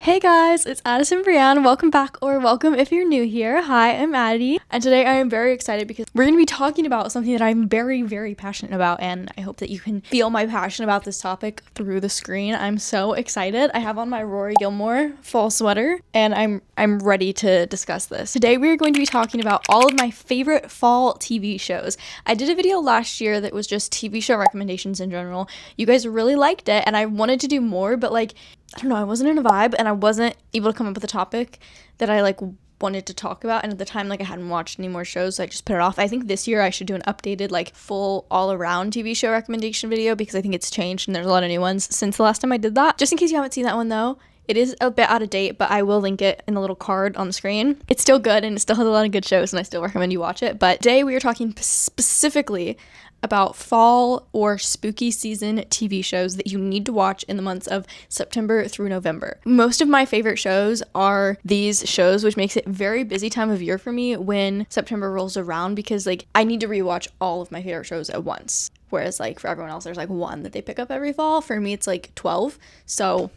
Hey guys, it's Addison Brianne. Welcome back, or welcome if you're new here. Hi, I'm Addie, and today I am very excited because we're going to be talking about something that I'm very, very passionate about, and I hope that you can feel my passion about this topic through the screen. I'm so excited. I have on my Rory Gilmore fall sweater, and I'm ready to discuss this. Today we are going to be talking about all of my favorite fall TV shows. I did a video last year that was just TV show recommendations in general. You guys really liked it, and I wanted to do more, but I don't know, I wasn't in a vibe and I wasn't able to come up with a topic that I wanted to talk about, and at the time I hadn't watched any more shows, so I just put it off. I think this year I should do an updated full all around TV show recommendation video because I think it's changed and there's a lot of new ones since the last time I did that. Just in case you haven't seen that one though, it is a bit out of date, but I will link it in the little card on the screen. It's still good and it still has a lot of good shows and I still recommend you watch it. But today we are talking specifically about fall or spooky season TV shows that you need to watch in the months of September through November. Most of my favorite shows are these shows, which makes it very busy time of year for me when September rolls around because I need to rewatch all of my favorite shows at once. Whereas for everyone else, there's one that they pick up every fall. For me, it's 12. So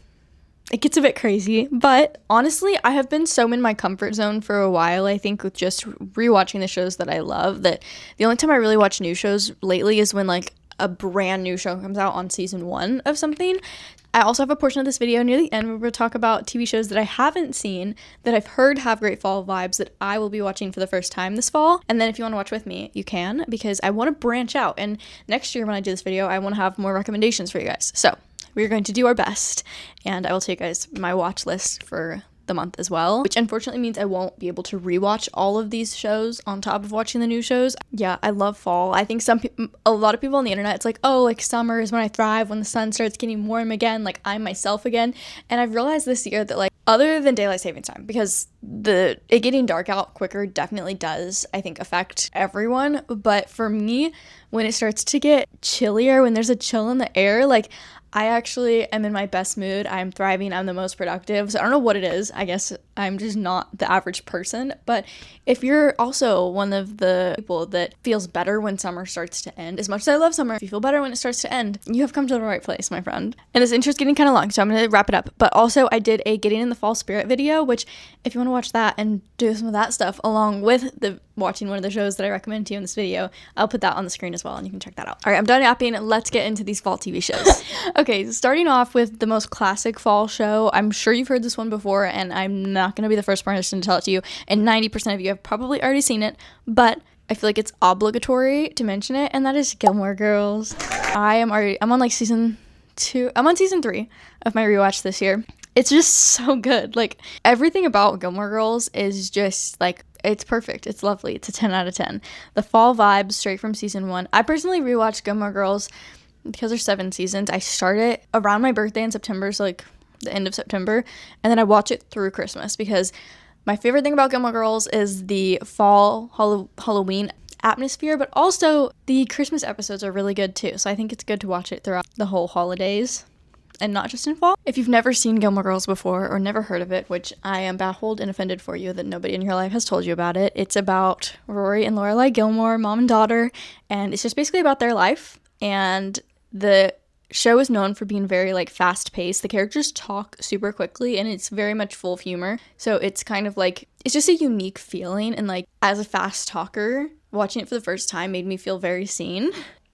it gets a bit crazy, but honestly, I have been so in my comfort zone for a while, I think, with just rewatching the shows that I love, that the only time I really watch new shows lately is when a brand new show comes out on season 1 of something. I also have a portion of this video near the end where we'll talk about TV shows that I haven't seen that I've heard have great fall vibes that I will be watching for the first time this fall. And then if you want to watch with me, you can, because I want to branch out. And next year when I do this video, I want to have more recommendations for you guys. So we're going to do our best, and I will tell you guys my watch list for the month as well, which unfortunately means I won't be able to rewatch all of these shows on top of watching the new shows. Yeah, I love fall. I think a lot of people on the internet, it's summer is when I thrive, when the sun starts getting warm again, I'm myself again. And I've realized this year that other than daylight savings time, because it getting dark out quicker definitely does, I think, affect everyone. But for me, when it starts to get chillier, when there's a chill in the air, I actually am in my best mood. I'm thriving. I'm the most productive. So I don't know what it is. I guess I'm just not the average person. But if you're also one of the people that feels better when summer starts to end, as much as I love summer, if you feel better when it starts to end, you have come to the right place, my friend. And this intro's getting kind of long, so I'm going to wrap it up. But also I did a Getting in the Fall Spirit video, which if you want to watch that and do some of that stuff along with watching one of the shows that I recommend to you in this video, I'll put that on the screen as well and you can check that out. All right, I'm done yapping. Let's get into these fall TV shows. Okay, so starting off with the most classic fall show. I'm sure you've heard this one before, and I'm not going to be the first person to tell it to you, and 90% of you have probably already seen it, but I feel like it's obligatory to mention it, and that is Gilmore Girls. I'm on season 2. I'm on season 3 of my rewatch this year. It's just so good. Everything about Gilmore Girls is just it's perfect. It's lovely. It's a 10 out of 10. The fall vibes straight from season 1. I personally rewatched Gilmore Girls because there's 7 seasons. I start it around my birthday in September, so the end of September, and then I watch it through Christmas because my favorite thing about Gilmore Girls is the fall Halloween atmosphere, but also the Christmas episodes are really good too. So I think it's good to watch it throughout the whole holidays and not just in fall. If you've never seen Gilmore Girls before or never heard of it, which I am baffled and offended for you that nobody in your life has told you about it, it's about Rory and Lorelai Gilmore, mom and daughter, and it's just basically about their life. And the show is known for being very fast-paced. The characters talk super quickly and it's very much full of humor. So it's kind of it's just a unique feeling, and as a fast talker, watching it for the first time made me feel very seen.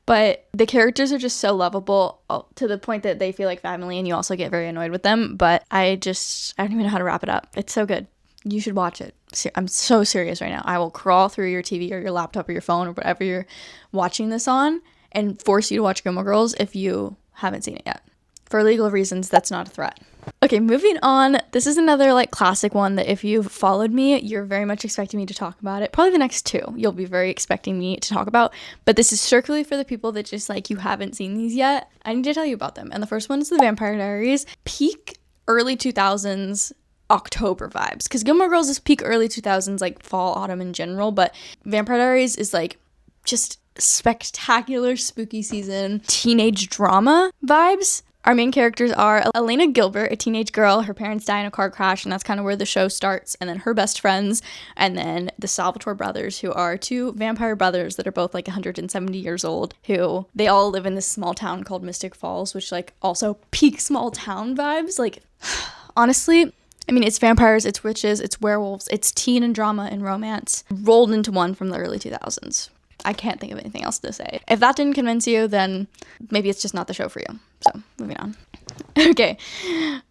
But the characters are just so lovable to the point that they feel like family, and you also get very annoyed with them. But I don't even know how to wrap it up. It's so good. You should watch it. I'm so serious right now. I will crawl through your TV or your laptop or your phone or whatever you're watching this on and force you to watch Gilmore Girls if you haven't seen it yet. For legal reasons, that's not a threat. Okay, moving on. This is another classic one that if you've followed me, you're very much expecting me to talk about it. Probably the next 2 you'll be very expecting me to talk about, but this is strictly for the people that just you haven't seen these yet. I need to tell you about them. And the first one is The Vampire Diaries. Peak early 2000s October vibes, because Gilmore Girls is peak early 2000s fall, autumn in general, but Vampire Diaries is just spectacular spooky season teenage drama vibes. Our main characters are Elena Gilbert, a teenage girl. Her parents die in a car crash, and that's kind of where the show starts. And then her best friends, and then the Salvatore brothers, who are 2 vampire brothers that are both 170 years old, who they all live in this small town called Mystic Falls, which also peak small town vibes. Honestly, I mean, it's vampires, it's witches, it's werewolves, it's teen and drama and romance rolled into one from the early 2000s. I can't think of anything else to say. If that didn't convince you, then maybe it's just not the show for you. So, moving on. Okay.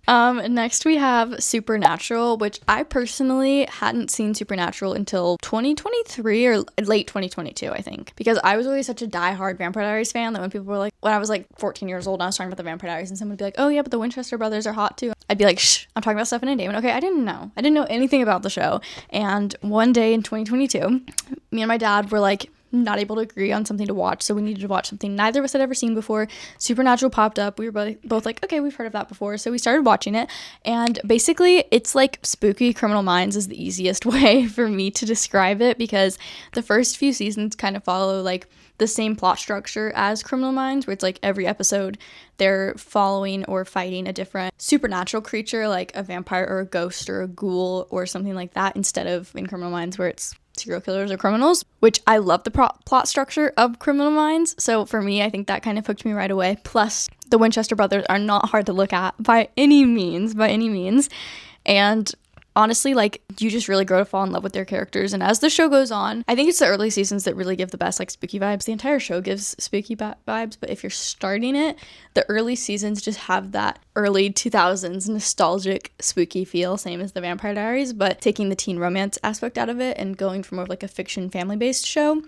Next we have Supernatural, which I personally hadn't seen Supernatural until 2023 or late 2022, I think. Because I was always such a diehard Vampire Diaries fan that when people were like, when I was like 14 years old and I was talking about the Vampire Diaries and someone would be like, oh yeah, but the Winchester brothers are hot too. I'd be like, shh, I'm talking about Stefan and Damon. Okay, I didn't know anything about the show. And one day in 2022, me and my dad were like, not able to agree on something to watch, so we needed to watch something neither of us had ever seen before. Supernatural popped up. We were both like, okay, we've heard of that before, so we started watching it. And basically it's like spooky Criminal Minds is the easiest way for me to describe it, because the first few seasons kind of follow like the same plot structure as Criminal Minds, where it's like every episode they're following or fighting a different supernatural creature, like a vampire or a ghost or a ghoul or something like that, instead of in Criminal Minds where it's serial killers or criminals, which I love the plot structure of Criminal Minds. So for me, I think that kind of hooked me right away. Plus, the Winchester brothers are not hard to look at by any means. And honestly, like, you just really grow to fall in love with their characters. And as the show goes on, I think it's the early seasons that really give the best, like, spooky vibes. The entire show gives spooky vibes, but if you're starting it, the early seasons just have that early 2000s nostalgic spooky feel, same as the Vampire Diaries, but taking the teen romance aspect out of it and going for more of like a fiction family-based show.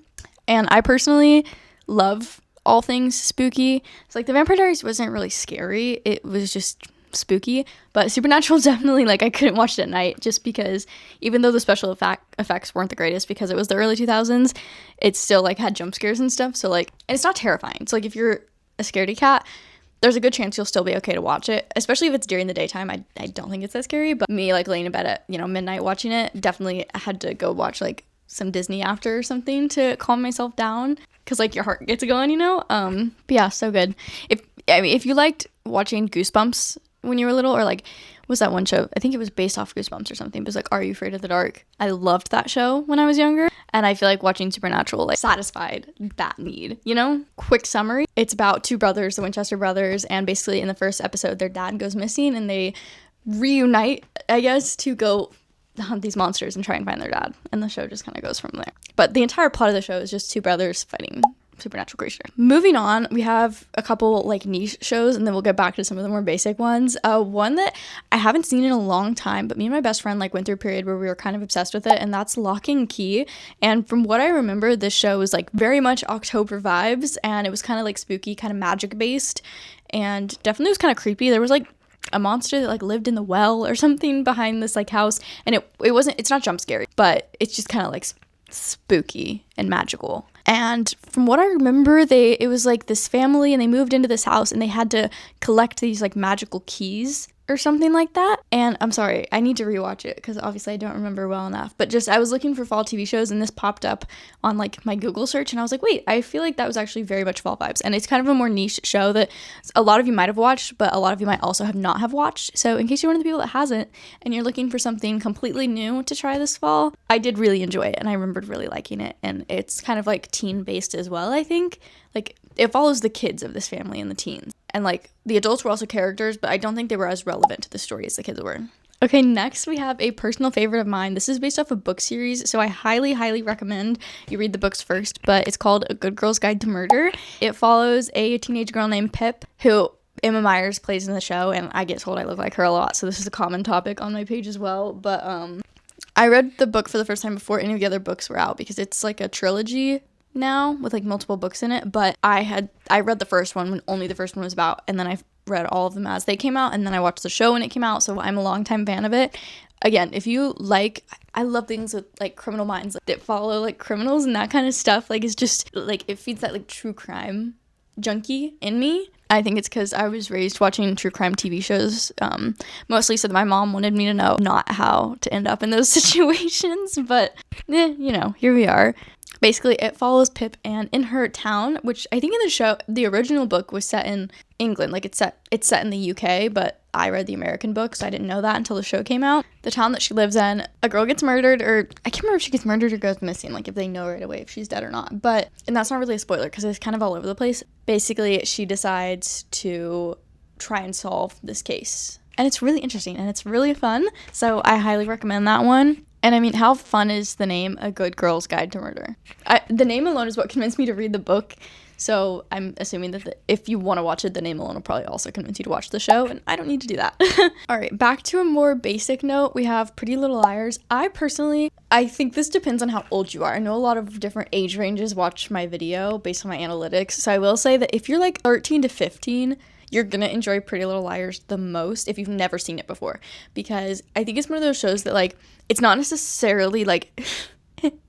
And I personally love all things spooky. It's like the Vampire Diaries wasn't really scary, it was just spooky, but Supernatural definitely, like, I couldn't watch it at night just because even though the special effects weren't the greatest because it was the early 2000s, it still like had jump scares and stuff, so like, and it's not terrifying. So like, if you're a scaredy cat, there's a good chance you'll still be okay to watch it, especially if it's during the daytime. I don't think it's that scary, but me like laying in bed at, midnight watching it, definitely had to go watch like some Disney after or something to calm myself down, because like your heart gets going, but yeah, so good. If you liked watching Goosebumps when you were little, or like, was that one show, I think it was based off Goosebumps or something, but it was like Are You Afraid of the Dark? I loved that show when I was younger, and I feel like watching Supernatural like satisfied that need. Quick summary, it's about two brothers, the Winchester brothers, and basically in the first episode their dad goes missing and they reunite, I guess, to go hunt these monsters and try and find their dad, and the show just kind of goes from there. But the entire plot of the show is just two brothers fighting supernatural creature. Moving on, we have a couple like niche shows, and then we'll get back to some of the more basic ones. One that I haven't seen in a long time, but me and my best friend like went through a period where we were kind of obsessed with it, and that's Lock and Key. And from what I remember, this show was like very much October vibes, and it was kind of like spooky, kind of magic based, and definitely was kind of creepy. There was like a monster that like lived in the well or something behind this like house, and it's not jump scary, but it's just kind of like spooky and magical. And from what I remember, it was like this family, and they moved into this house, and they had to collect these like magical keys or something like that. And I'm sorry, I need to rewatch it because obviously I don't remember well enough. But just I was looking for fall TV shows, and this popped up on like my Google search, and I was like, wait, I feel like that was actually very much fall vibes. And it's kind of a more niche show that a lot of you might have watched, but a lot of you might also have not watched. So in case you're one of the people that hasn't, and you're looking for something completely new to try this fall, I did really enjoy it, and I remembered really liking it. And it's kind of like teen based as well, I think. Like, it follows the kids of this family and the teens. And like, the adults were also characters, but I don't think they were as relevant to the story as the kids were. Okay, next we have a personal favorite of mine. This is based off a book series, so I highly, highly recommend you read the books first, but it's called A Good Girl's Guide to Murder. It follows a teenage girl named Pip, who Emma Myers plays in the show, and I get told I look like her a lot, so this is a common topic on my page as well. But I read the book for the first time before any of the other books were out, because it's like a trilogy now with like multiple books in it, but I read the first one when only the first one was about, and then I read all of them as they came out, and then I watched the show when it came out, so I'm a longtime fan of it. Again, if you like, I love things with like Criminal Minds that follow like criminals and that kind of stuff. Like, it's just like, it feeds that like true crime junkie in me. I think it's because I was raised watching true crime TV shows, mostly so that my mom wanted me to know not how to end up in those situations, but here we are. Basically, it follows Pip, and in her town, which I think in the show, the original book was set in England, like it's set in the UK, but I read the American book, so I didn't know that until the show came out. The town that she lives in, a girl gets murdered, or I can't remember if she gets murdered or goes missing, like if they know right away if she's dead or not, and that's not really a spoiler because it's kind of all over the place. Basically, she decides to try and solve this case, and it's really interesting and it's really fun. So I highly recommend that one. And I mean, how fun is the name A Good Girl's Guide to Murder? The name alone is what convinced me to read the book. So I'm assuming that if you want to watch it, the name alone will probably also convince you to watch the show, and I don't need to do that. All right, back to a more basic note, we have Pretty Little Liars. I think this depends on how old you are. I know a lot of different age ranges watch my video based on my analytics. So I will say that if you're like 13 to 15, you're gonna enjoy Pretty Little Liars the most if you've never seen it before. Because I think it's one of those shows that, like, it's not necessarily, like,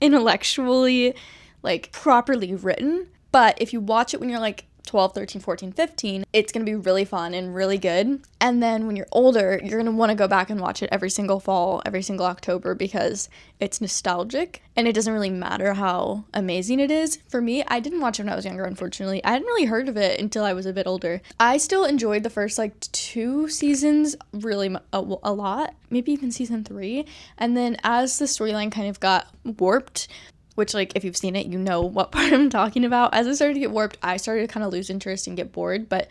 intellectually, like, properly written. But if you watch it when you're like 12, 13, 14, 15, it's going to be really fun and really good. And then when you're older, you're going to want to go back and watch it every single fall, every single October, because it's nostalgic and it doesn't really matter how amazing it is. For me, I didn't watch it when I was younger, unfortunately. I hadn't really heard of it until I was a bit older. I still enjoyed the first like 2 seasons really a lot, maybe even season 3. And then as the storyline kind of got warped, which, like, if you've seen it, you know what part I'm talking about. As it started to get warped, I started to kind of lose interest and get bored. But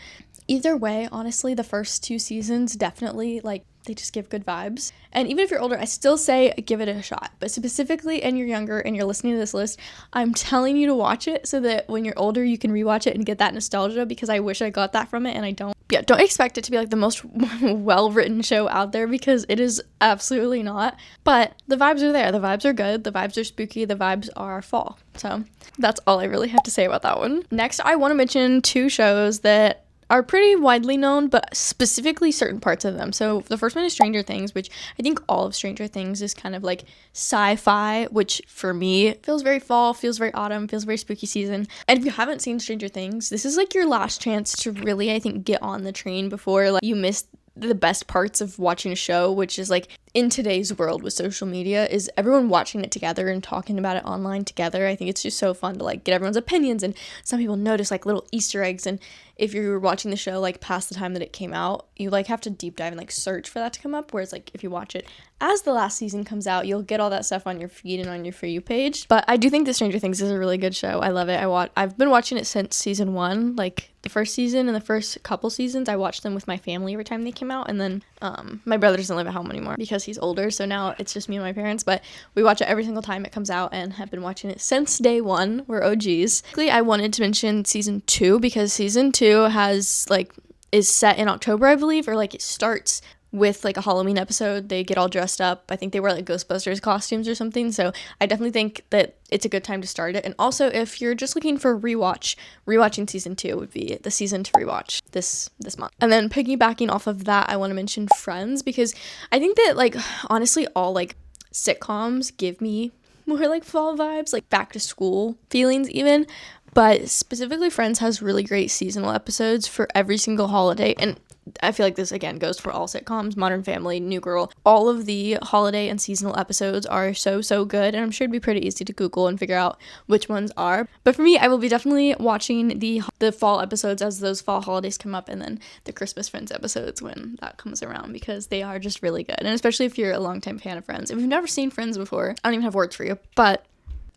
either way, honestly, the first 2 seasons definitely, like, they just give good vibes. And even if you're older, I still say give it a shot. But specifically, and you're younger and you're listening to this list, I'm telling you to watch it so that when you're older, you can rewatch it and get that nostalgia, because I wish I got that from it and I don't. Yeah, don't expect it to be like the most well-written show out there, because it is absolutely not. But the vibes are there. The vibes are good. The vibes are spooky. The vibes are fall. So that's all I really have to say about that one. Next, I want to mention 2 shows that are pretty widely known, but specifically certain parts of them. So the first one is Stranger Things, which I think all of Stranger Things is kind of like sci-fi, which for me feels very fall, feels very autumn, feels very spooky season. And if you haven't seen Stranger Things, this is like your last chance to really, I think, get on the train before like you miss the best parts of watching a show, which is like in today's world with social media, is everyone watching it together and talking about it online together. I think it's just so fun to like get everyone's opinions, and some people notice like little Easter eggs, and if you're watching the show like past the time that it came out, you like have to deep dive and like search for that to come up, whereas like if you watch it as the last season comes out, you'll get all that stuff on your feed and on your For You page. But I do think that Stranger Things is a really good show. I love it. I've been watching it since season 1, like the first season and the first couple seasons. I watched them with my family every time they came out, and then my brother doesn't live at home anymore because he's older, so now it's just me and my parents, but we watch it every single time it comes out and have been watching it since day 1. We're OGs. I wanted to mention season 2 because season 2 is set in October, I believe, or like it starts with like a Halloween episode. They get all dressed up. I think they wear like Ghostbusters costumes or something. So I definitely think that it's a good time to start it. And also, if you're just looking for a rewatching season 2 would be the season to rewatch this month. And then piggybacking off of that, I want to mention Friends, because I think that like honestly all like sitcoms give me more like fall vibes, like back to school feelings even. But specifically Friends has really great seasonal episodes for every single holiday, and I feel like this again goes for all sitcoms, Modern Family, New Girl. All of the holiday and seasonal episodes are so good, and I'm sure it'd be pretty easy to Google and figure out which ones are. But for me, I will be definitely watching the fall episodes as those fall holidays come up, and then the Christmas Friends episodes when that comes around, because they are just really good. And especially if you're a longtime fan of Friends. If you've never seen Friends before, I don't even have words for you, but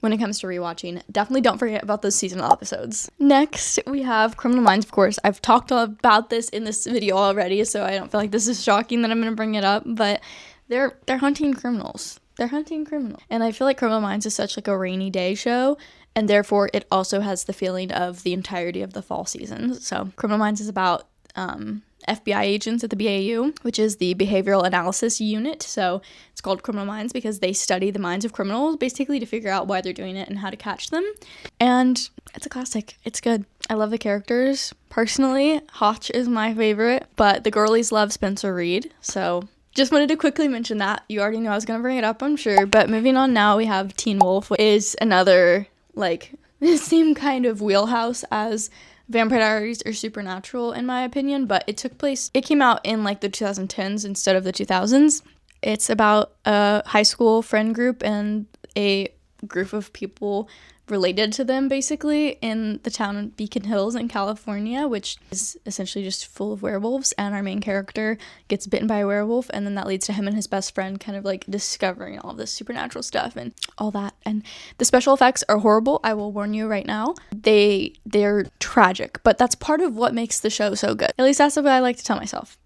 when it comes to rewatching, definitely don't forget about those seasonal episodes. Next, we have Criminal Minds, of course. I've talked about this in this video already, so I don't feel like this is shocking that I'm going to bring it up, but they're hunting criminals. They're hunting criminals. And I feel like Criminal Minds is such like a rainy day show, and therefore it also has the feeling of the entirety of the fall season. So Criminal Minds is about FBI agents at the BAU, which is the Behavioral Analysis Unit. So it's called Criminal Minds because they study the minds of criminals basically to figure out why they're doing it and how to catch them. And it's a classic. It's good. I love the characters. Personally, Hotch is my favorite, but the girlies love Spencer Reid. So just wanted to quickly mention that. You already knew I was going to bring it up, I'm sure. But moving on now, we have Teen Wolf, which is another like the same kind of wheelhouse as Vampire Diaries or Supernatural, in my opinion, but it came out in like the 2010s instead of the 2000s. It's about a high school friend group and a group of people related to them, basically, in the town of Beacon Hills in California, which is essentially just full of werewolves, and our main character gets bitten by a werewolf, and then that leads to him and his best friend kind of like discovering all this supernatural stuff and all that. And the special effects are horrible, I will warn you right now. They're tragic, but that's part of what makes the show so good. At least that's what I like to tell myself.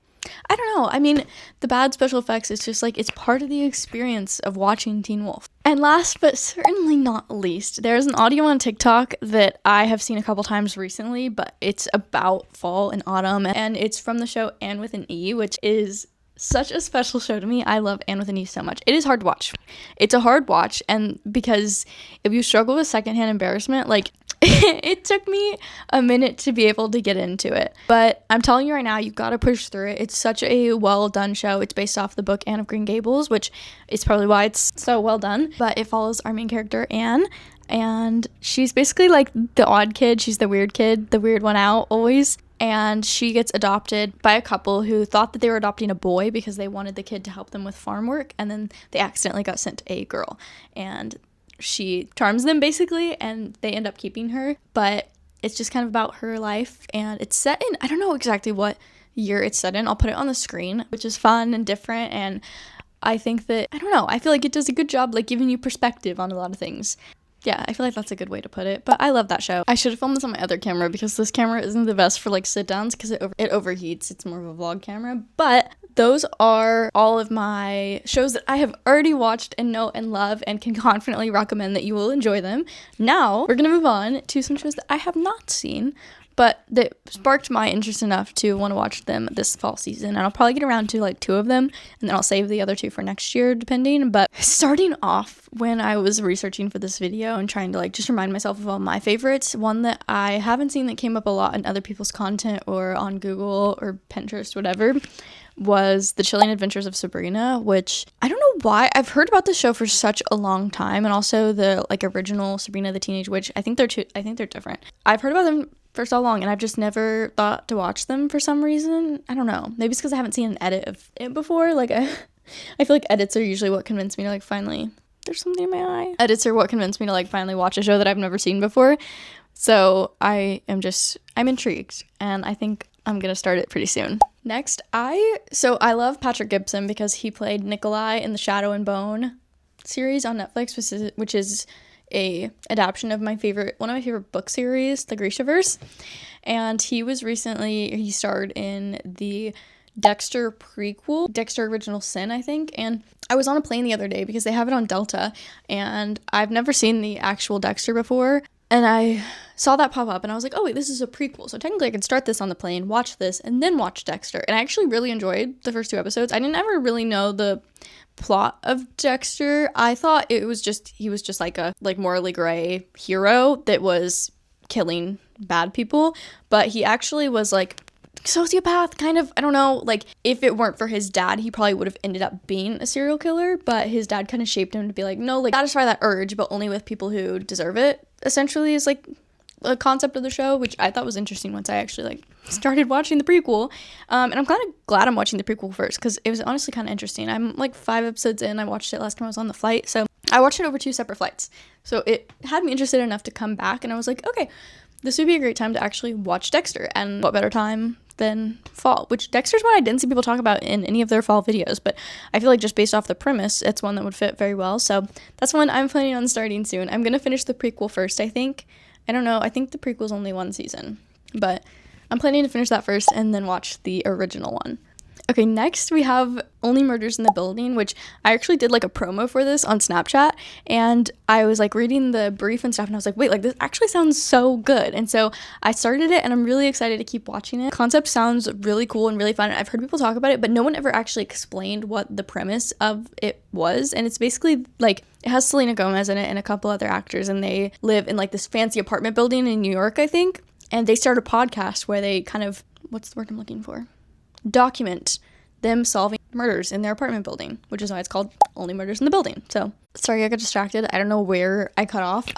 I don't know. I mean, the bad special effects, it's just like, it's part of the experience of watching Teen Wolf. And last but certainly not least, there's an audio on TikTok that I have seen a couple times recently, but it's about fall and autumn, and it's from the show Anne with an E, which is such a special show to me. I love Anne with an E so much. It is hard to watch. It's a hard watch, and because if you struggle with secondhand embarrassment, like, it took me a minute to be able to get into it. But I'm telling you right now, you gotta push through it. It's such a well done show. It's based off the book Anne of Green Gables, which is probably why it's so well done. But it follows our main character, Anne, and she's basically like the odd kid. She's the weird kid, the weird one out always. And she gets adopted by a couple who thought that they were adopting a boy because they wanted the kid to help them with farm work, and then they accidentally got sent a girl. And she charms them basically, and they end up keeping her. But it's just kind of about her life, and it's set in, I don't know exactly what year it's set in. I'll put it on the screen, which is fun and different, and I think that, I don't know, I feel like it does a good job like giving you perspective on a lot of things. Yeah, I feel like that's a good way to put it, but I love that show. I should have filmed this on my other camera because this camera isn't the best for like sit downs because it overheats. It's more of a vlog camera, but those are all of my shows that I have already watched and know and love and can confidently recommend that you will enjoy them. Now we're gonna move on to some shows that I have not seen, but that sparked my interest enough to want to watch them this fall season. And I'll probably get around to like 2 of them, and then I'll save the other 2 for next year, depending. But starting off, when I was researching for this video and trying to like just remind myself of all my favorites, one that I haven't seen that came up a lot in other people's content or on Google or Pinterest, whatever, was The Chilling Adventures of Sabrina, which I don't know why. I've heard about this show for such a long time, and also the like original Sabrina the Teenage Witch. I think they're different. I've heard about them for so long, and I've just never thought to watch them for some reason. I don't know. Maybe it's because I haven't seen an edit of it before. Like, I feel like edits are usually what convince me to like finally, there's something in my eye. Edits are what convince me to like finally watch a show that I've never seen before. So I'm intrigued, and I think I'm gonna start it pretty soon. Next, I love Patrick Gibson because he played Nikolai in the Shadow and Bone series on Netflix, which is a adaptation of one of my favorite book series, the Grishaverse. And he starred in the Dexter prequel, Dexter Original Sin, I think. And I was on a plane the other day because they have it on Delta, and I've never seen the actual Dexter before. And I saw that pop up, and I was like, oh wait, this is a prequel, so technically I can start this on the plane, watch this, and then watch Dexter. And I actually really enjoyed the first 2 episodes. I didn't ever really know the plot of Dexter. I thought he was just like a like morally gray hero that was killing bad people, but he actually was like sociopath kind of. I don't know, like if it weren't for his dad, he probably would have ended up being a serial killer, but his dad kind of shaped him to be like, no, like satisfy that urge, but only with people who deserve it, essentially, is like a concept of the show, which I thought was interesting once I actually like started watching the prequel. And I'm kind of glad I'm watching the prequel first because it was honestly kind of interesting. I'm like 5 episodes in. I watched it last time I was on the flight, so I watched it over 2 separate flights, so it had me interested enough to come back, and I was like, okay, this would be a great time to actually watch Dexter, and what better time than fall, which Dexter's one I didn't see people talk about in any of their fall videos, but I feel like just based off the premise, it's one that would fit very well, so that's one I'm planning on starting soon. I'm gonna finish the prequel first, I think. I don't know, I think the prequel's only 1 season, but I'm planning to finish that first and then watch the original one. Okay, next we have Only Murders in the Building, which I actually did like a promo for this on Snapchat, and I was like reading the brief and stuff, and I was like, wait, like this actually sounds so good. And so I started it, and I'm really excited to keep watching it. Concept sounds really cool and really fun. I've heard people talk about it, but no one ever actually explained what the premise of it was. And it's basically like, it has Selena Gomez in it and a couple other actors, and they live in like this fancy apartment building in New York, I think. And they start a podcast where they kind of, what's the word I'm looking for? Document them solving murders in their apartment building, which is why it's called Only Murders in the Building. So sorry, I got distracted. I don't know where I cut off.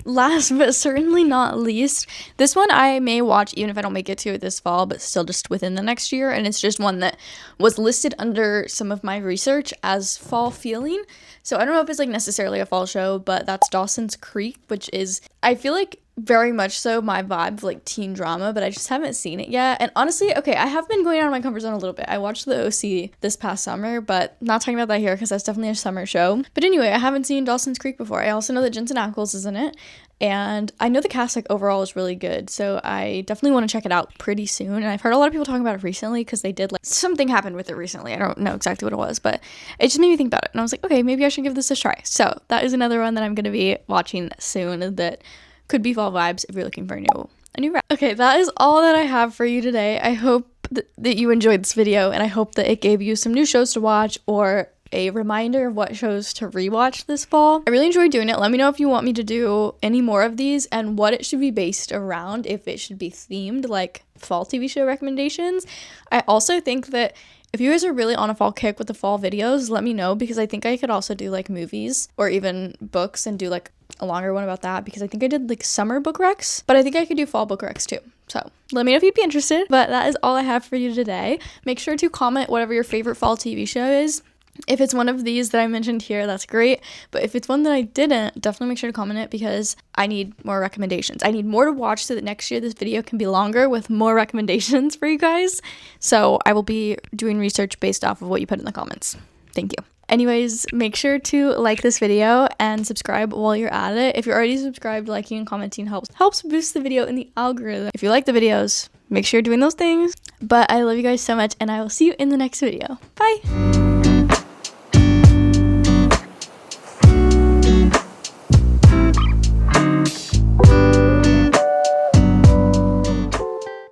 Last but certainly not least, this one I may watch even if I don't make it to it this fall, but still just within the next year. And it's just one that was listed under some of my research as fall feeling. So I don't know if it's like necessarily a fall show, but that's Dawson's Creek, which is, I feel like, very much so my vibe of like teen drama, but I just haven't seen it yet. And honestly, okay, I have been going out of my comfort zone a little bit. I watched the OC this past summer, but not talking about that here because that's definitely a summer show. But anyway, I haven't seen Dawson's Creek before. I also know that Jensen Ackles is in it, And I know the cast like overall is really good, so I definitely want to check it out pretty soon. And I've heard a lot of people talking about it recently because they did like something happened with it recently. I don't know exactly what it was, but it just made me think about it. And I was like, okay, maybe I should give this a try. So that is another one that I'm going to be watching soon that could be fall vibes if you're looking for a new rap. Okay, that is all that I have for you today. I hope that you enjoyed this video, and I hope that it gave you some new shows to watch or a reminder of what shows to rewatch this fall. I really enjoyed doing it. Let me know if you want me to do any more of these and what it should be based around, if it should be themed like fall TV show recommendations. I also think that if you guys are really on a fall kick with the fall videos, let me know, because I think I could also do like movies or even books and do like a longer one about that, because I think I did like summer book recs, but I think I could do fall book recs too. So let me know if you'd be interested. But that is all I have for you today. Make sure to comment whatever your favorite fall TV show is. If it's one of these that I mentioned here, that's great. But if it's one that I didn't, definitely make sure to comment it, because I need more recommendations. I need more to watch so that next year this video can be longer with more recommendations for you guys. So I will be doing research based off of what you put in the comments. Thank you. Anyways, make sure to like this video and subscribe while you're at it. If you're already subscribed, liking and commenting helps boost the video in the algorithm. If you like the videos, make sure you're doing those things. But I love you guys so much, and I will see you in the next video. Bye!